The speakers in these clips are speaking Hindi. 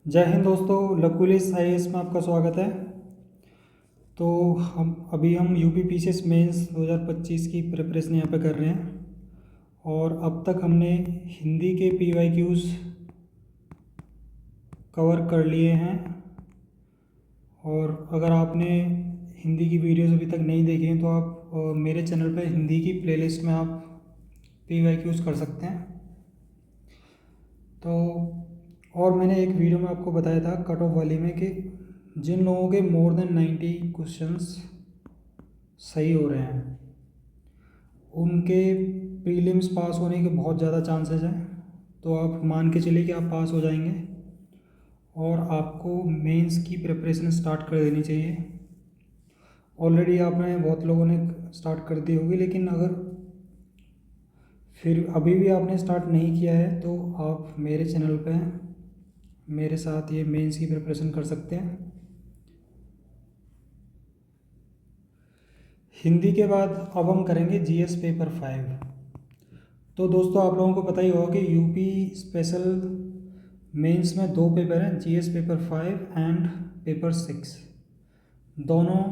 जय हिंद दोस्तों, लकुलिस आईएएस में आपका स्वागत है। तो हम यूपी पीसीएस मेंस 2025 की प्रिपरेशन यहाँ पे कर रहे हैं और अब तक हमने हिंदी के पीवाईक्यूज़ कवर कर लिए हैं। और अगर आपने हिंदी की वीडियोस अभी तक नहीं देखी हैं तो आप मेरे चैनल पे हिंदी की प्लेलिस्ट में आप पीवाईक्यूज़ कर सकते हैं। तो और मैंने एक वीडियो में आपको बताया था कट ऑफ वाली में कि जिन लोगों के मोर देन 90 क्वेश्चंस सही हो रहे हैं उनके प्रीलिम्स पास होने के बहुत ज़्यादा चांसेस हैं। तो आप मान के चलिए कि आप पास हो जाएंगे और आपको मेंस की प्रिपरेशन स्टार्ट कर देनी चाहिए। ऑलरेडी आपने बहुत लोगों ने स्टार्ट कर दी होगी, लेकिन अगर फिर अभी भी आपने स्टार्ट नहीं किया है तो आप मेरे चैनल पे मेरे साथ ये मेंस की प्रिपरेशन कर सकते हैं। हिंदी के बाद अब हम करेंगे जीएस पेपर 5। तो दोस्तों आप लोगों को पता ही होगा कि यूपी स्पेशल मेंस में दो पेपर हैं, जीएस पेपर 5 एंड पेपर 6। दोनों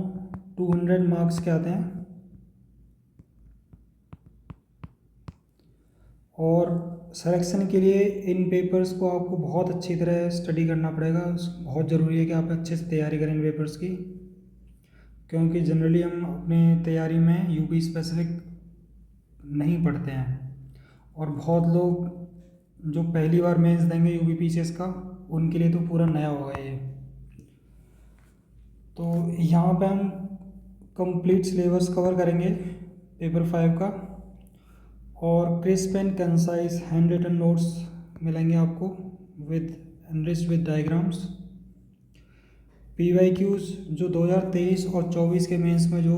200 मार्क्स के आते हैं और सिलेक्शन के लिए इन पेपर्स को आपको बहुत अच्छी तरह स्टडी करना पड़ेगा। बहुत ज़रूरी है कि आप अच्छे से तैयारी करें इन पेपर्स की, क्योंकि जनरली हम अपने तैयारी में यूपी स्पेसिफिक नहीं पढ़ते हैं और बहुत लोग जो पहली बार मेंस देंगे यूपी पीसीएस का उनके लिए तो पूरा नया होगा ये। तो यहाँ पे हम कंप्लीट सिलेबस कवर करेंगे पेपर 5 का और crisp and concise handwritten notes मिलेंगे आपको with enriched with diagrams. PYQs जो 2023 और 24 के मेंस में जो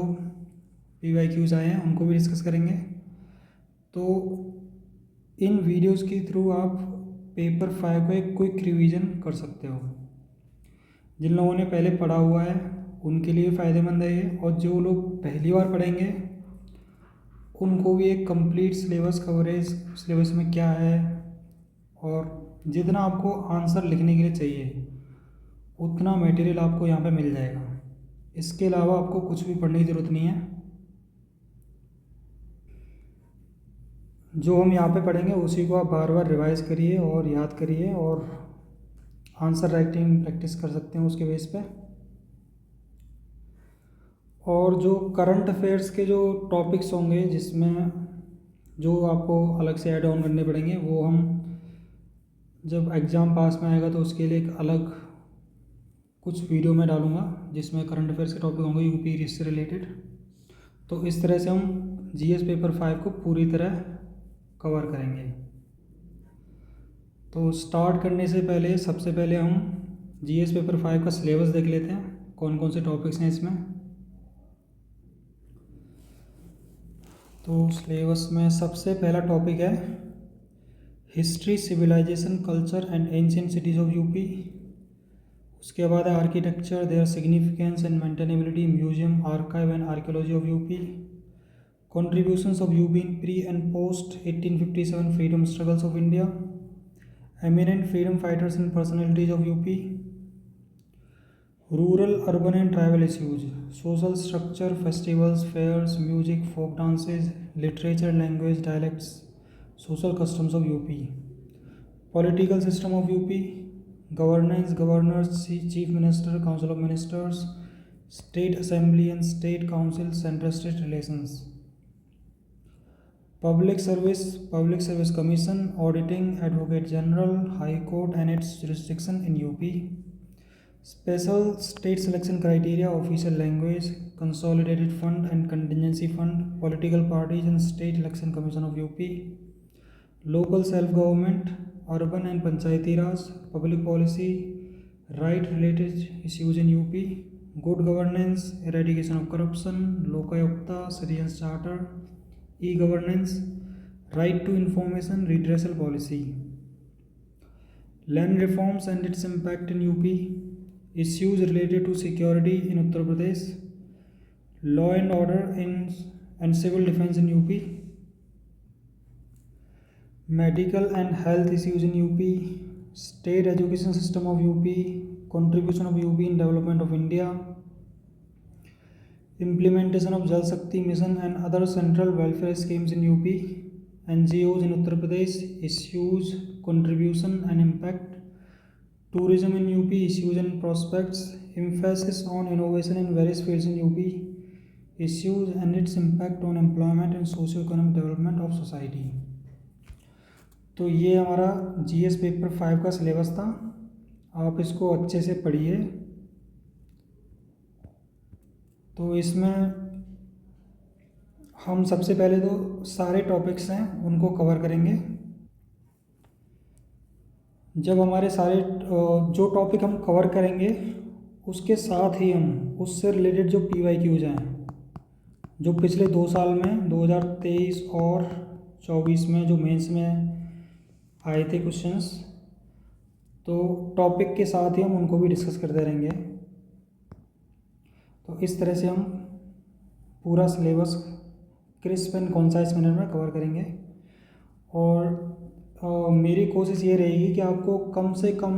पीवाईक्यूज़ आए हैं उनको भी डिस्कस करेंगे। तो इन वीडियोस के थ्रू आप पेपर 5 को एक क्विक रिवीजन कर सकते हो। जिन लोगों ने पहले पढ़ा हुआ है उनके लिए फ़ायदेमंद है ये, और जो लोग पहली बार पढ़ेंगे उनको भी एक कंप्लीट सिलेबस कवरेज, सिलेबस में क्या है और जितना आपको आंसर लिखने के लिए चाहिए उतना मटेरियल आपको यहाँ पे मिल जाएगा। इसके अलावा आपको कुछ भी पढ़ने की ज़रूरत नहीं है। जो हम यहाँ पे पढ़ेंगे उसी को आप बार बार रिवाइज करिए और याद करिए और आंसर राइटिंग प्रैक्टिस कर सकते हैं उसके बेस पे। और जो करंट अफेयर्स के जो टॉपिक्स होंगे जिसमें जो आपको अलग से ऐड ऑन करने पड़ेंगे वो हम जब एग्ज़ाम पास में आएगा तो उसके लिए एक अलग कुछ वीडियो में डालूँगा जिसमें करंट अफेयर्स के टॉपिक होंगे यूपी से रिलेटेड। तो इस तरह से हम जीएस पेपर 5 को पूरी तरह कवर करेंगे। तो स्टार्ट करने से पहले सबसे पहले हम जीएस पेपर 5 का सिलेबस देख लेते हैं, कौन कौन से टॉपिक्स हैं इसमें। तो सिलेबस में सबसे पहला टॉपिक है history, civilisation, culture and ancient cities of UP. उसके बाद है architecture, their significance and maintainability, museum, archive and archaeology of UP, contributions of UP in pre and post 1857 freedom struggles of India, eminent freedom fighters and personalities of UP, rural, urban and tribal issues, social structure, festivals, fairs, music, folk dances, literature, language, dialects, social customs of UP, political system of UP, governance, governors, chief minister, council of ministers, state assembly and state council, central-state relations, Public Service Commission, Auditing, Advocate General, High Court and its jurisdiction in UP, Special State Selection Criteria, Official Language, Consolidated Fund and Contingency Fund, Political Parties and State Election Commission of UP, Local Self-Government, Urban and Panchayati Raj, Public Policy, Right-related issues in UP, Good Governance, Eradication of Corruption, Lokayukta, Citizens Charter, E-governance, right to information, redressal policy, land reforms and its impact in UP, issues related to security in Uttar Pradesh, law and order and civil defense in UP, medical and health issues in UP, state education system of UP, contribution of UP in development of India, implementation of Jal Shakti mission and other central welfare schemes in UP, NGOs in Uttar Pradesh, issues, contribution and impact, tourism in UP, issues and prospects, emphasis on innovation in various fields in UP, issues and its impact on employment and socio-economic development of society। तो ये हमारा GS पेपर 5 का सिलेबस था। आप इसको अच्छे से पढ़िए। तो इसमें हम सबसे पहले तो सारे टॉपिक्स हैं उनको कवर करेंगे। जब हमारे सारे जो टॉपिक हम कवर करेंगे उसके साथ ही हम उससे रिलेटेड जो PYQs हैं, जो पिछले 2 साल में 2023 और 24 में जो मेंस में आए थे क्वेश्चंस, तो टॉपिक के साथ ही हम उनको भी डिस्कस करते रहेंगे। तो इस तरह से हम पूरा syllabus crisp and concise manner में कवर करेंगे। और मेरी कोशिश ये रहेगी कि आपको कम से कम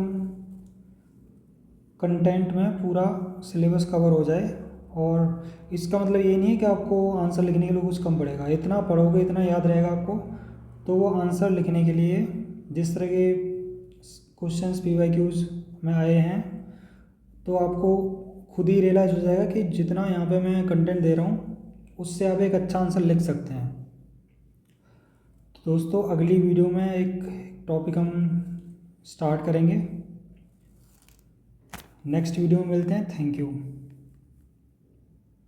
कंटेंट में पूरा सिलेबस कवर हो जाए। और इसका मतलब ये नहीं है कि आपको आंसर लिखने के लिए कुछ कम पड़ेगा। इतना पढ़ोगे, इतना याद रहेगा आपको, तो वो आंसर लिखने के लिए जिस तरह के क्वेश्चंस PYQs में आए हैं, तो आपको खुद ही रियलाइज़ हो जाएगा कि जितना यहाँ पे मैं कंटेंट दे रहा हूँ उससे आप एक अच्छा आंसर लिख सकते हैं। तो दोस्तों, अगली वीडियो में एक टॉपिक हम स्टार्ट करेंगे। नेक्स्ट वीडियो में मिलते हैं। Thank you.